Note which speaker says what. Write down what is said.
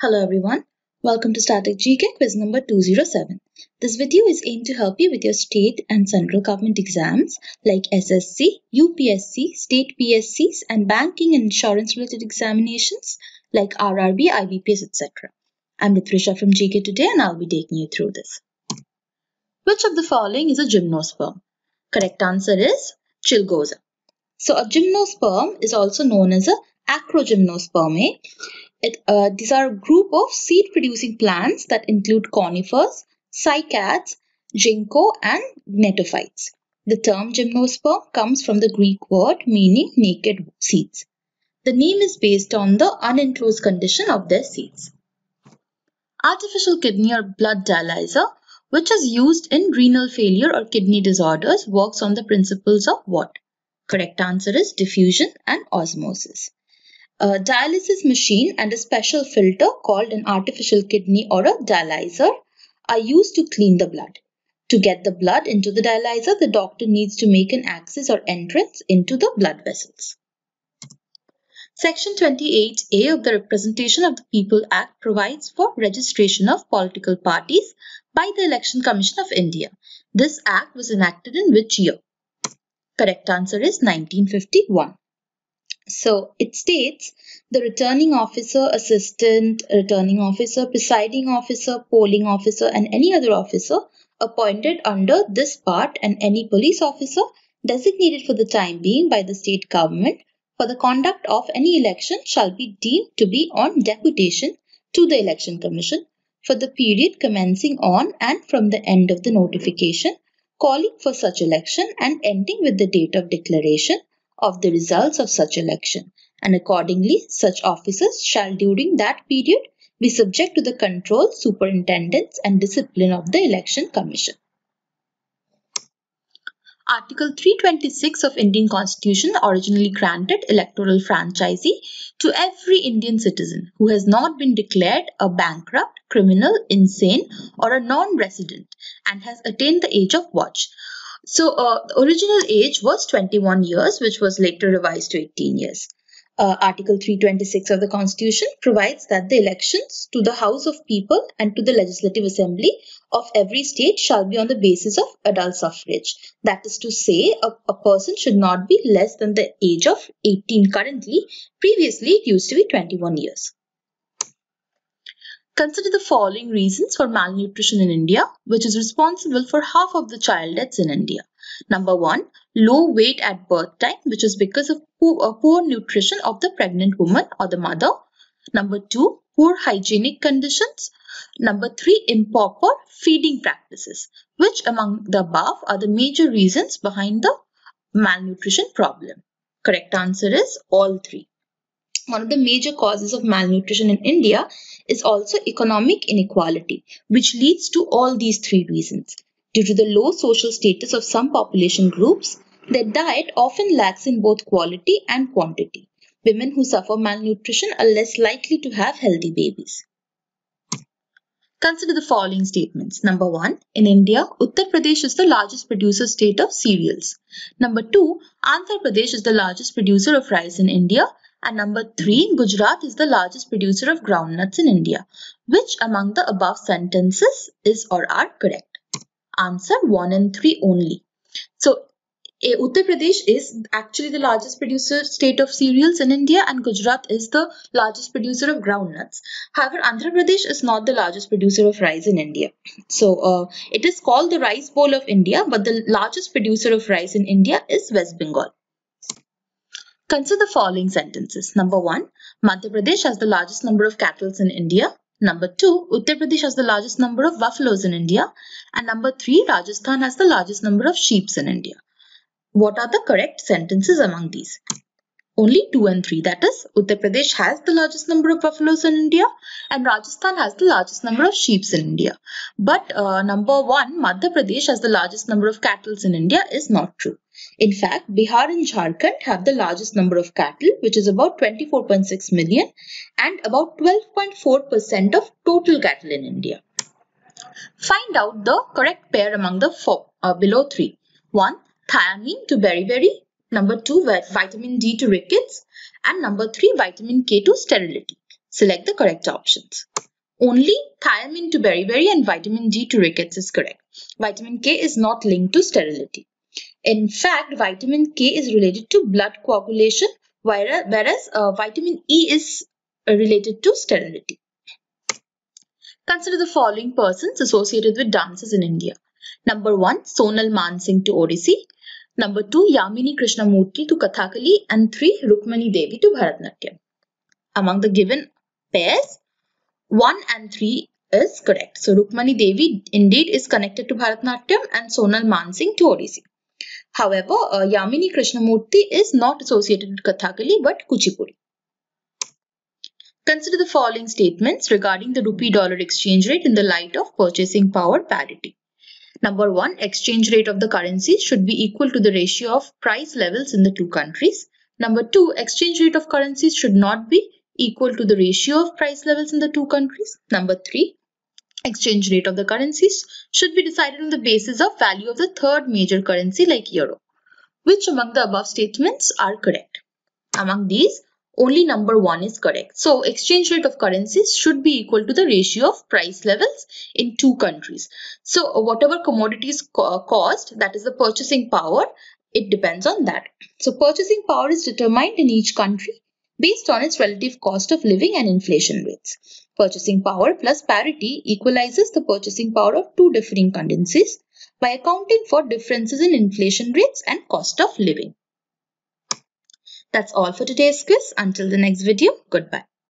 Speaker 1: Hello everyone, welcome to Static GK quiz number 207. This video is aimed to help you with your state and central government exams like SSC, UPSC, state PSCs and banking and insurance related examinations like RRB, IBPS, etc. I'm Ritrisha from GKToday and I'll be taking you through this. Which of the following is a gymnosperm? Correct answer is Chilgoza. So a gymnosperm is also known as a acrogymnospermae. These are a group of seed-producing plants that include conifers, cycads, ginkgo, and gnetophytes. The term gymnosperm comes from the Greek word meaning naked seeds. The name is based on the unenclosed condition of their seeds. Artificial kidney or blood dialyzer, which is used in renal failure or kidney disorders, works on the principles of what? Correct answer is diffusion and osmosis. A dialysis machine and a special filter called an artificial kidney or a dialyzer are used to clean the blood. To get the blood into the dialyzer, the doctor needs to make an access or entrance into the blood vessels. Section 28A of the Representation of the People Act provides for registration of political parties by the Election Commission of India. This act was enacted in which year? Correct answer is 1951. So it states the returning officer, assistant returning officer, presiding officer, polling officer and any other officer appointed under this part and any police officer designated for the time being by the state government for the conduct of any election shall be deemed to be on deputation to the Election Commission for the period commencing on and from the end of the notification calling for such election and ending with the date of declaration of the results of such election, and accordingly such officers shall during that period be subject to the control, superintendence and discipline of the Election Commission. Article 326 of Indian Constitution originally granted electoral franchise to every Indian citizen who has not been declared a bankrupt, criminal, insane or a non-resident and has attained the age of watch. So the original age was 21 years, which was later revised to 18 years. Article 326 of the Constitution provides that the elections to the House of People and to the Legislative Assembly of every state shall be on the basis of adult suffrage. That is to say, a person should not be less than the age of 18 currently. Previously, it used to be 21 years. Consider the following reasons for malnutrition in India, which is responsible for half of the child deaths in India. Number 1, low weight at birth time, which is because of poor nutrition of the pregnant woman or the mother. Number 2, poor hygienic conditions. Number 3, improper feeding practices. Which among the above are the major reasons behind the malnutrition problem? Correct answer is all 3. One of the major causes of malnutrition in India is also economic inequality, which leads to all these 3 reasons. Due to the low social status of some population groups, their diet often lacks in both quality and quantity. Women who suffer malnutrition are less likely to have healthy babies. Consider the following statements. Number 1, in India, Uttar Pradesh is the largest producer state of cereals. Number 2, Andhra Pradesh is the largest producer of rice in India. And number 3, Gujarat is the largest producer of groundnuts in India. Which among the above sentences is or are correct? Answer 1 and 3 only. So, Uttar Pradesh is actually the largest producer state of cereals in India and Gujarat is the largest producer of groundnuts. However, Andhra Pradesh is not the largest producer of rice in India. So, it is called the rice bowl of India, but the largest producer of rice in India is West Bengal. Consider the following sentences. Number 1, Madhya Pradesh has the largest number of cattle in India. Number 2, Uttar Pradesh has the largest number of buffaloes in India. And number 3, Rajasthan has the largest number of sheep in India. What are the correct sentences among these? Only 2 and 3. That is, Uttar Pradesh has the largest number of buffaloes in India and Rajasthan has the largest number of sheep in India. But number 1, Madhya Pradesh has the largest number of cattle in India is not true. In fact, Bihar and Jharkhand have the largest number of cattle, which is about 24.6 million and about 12.4% of total cattle in India. Find out the correct pair among the below 3. 1, thiamine to beriberi. Number 2, vitamin D to rickets. And number 3, vitamin K to sterility. Select the correct options. Only thiamine to beriberi and vitamin D to rickets is correct. Vitamin K is not linked to sterility. In fact, vitamin K is related to blood coagulation, whereas vitamin E is related to sterility. Consider the following persons associated with dances in India. Number 1, Sonal Mansingh to Odissi. Number 2, Yamini Krishnamurti to Kathakali. And 3, Rukmani Devi to Bharatanatyam. Among the given pairs, 1 and 3 is correct. So Rukmani Devi indeed is connected to Bharatanatyam and Sonal Mansingh to Odissi. However, Yamini Krishnamurti is not associated with Kathakali but Kuchipudi. Consider the following statements regarding the rupee-dollar exchange rate in the light of purchasing power parity. Number 1, exchange rate of the currencies should be equal to the ratio of price levels in the two countries. Number 2, exchange rate of currencies should not be equal to the ratio of price levels in the two countries. Number 3, exchange rate of the currencies should be decided on the basis of value of the third major currency like euro. Which among the above statements are correct? Among these, only number 1 is correct. So, exchange rate of currencies should be equal to the ratio of price levels in two countries. So, whatever commodities cost, that is the purchasing power, it depends on that. So, purchasing power is determined in each country based on its relative cost of living and inflation rates. Purchasing power plus parity equalizes the purchasing power of two differing currencies by accounting for differences in inflation rates and cost of living. That's all for today's quiz. Until the next video, goodbye.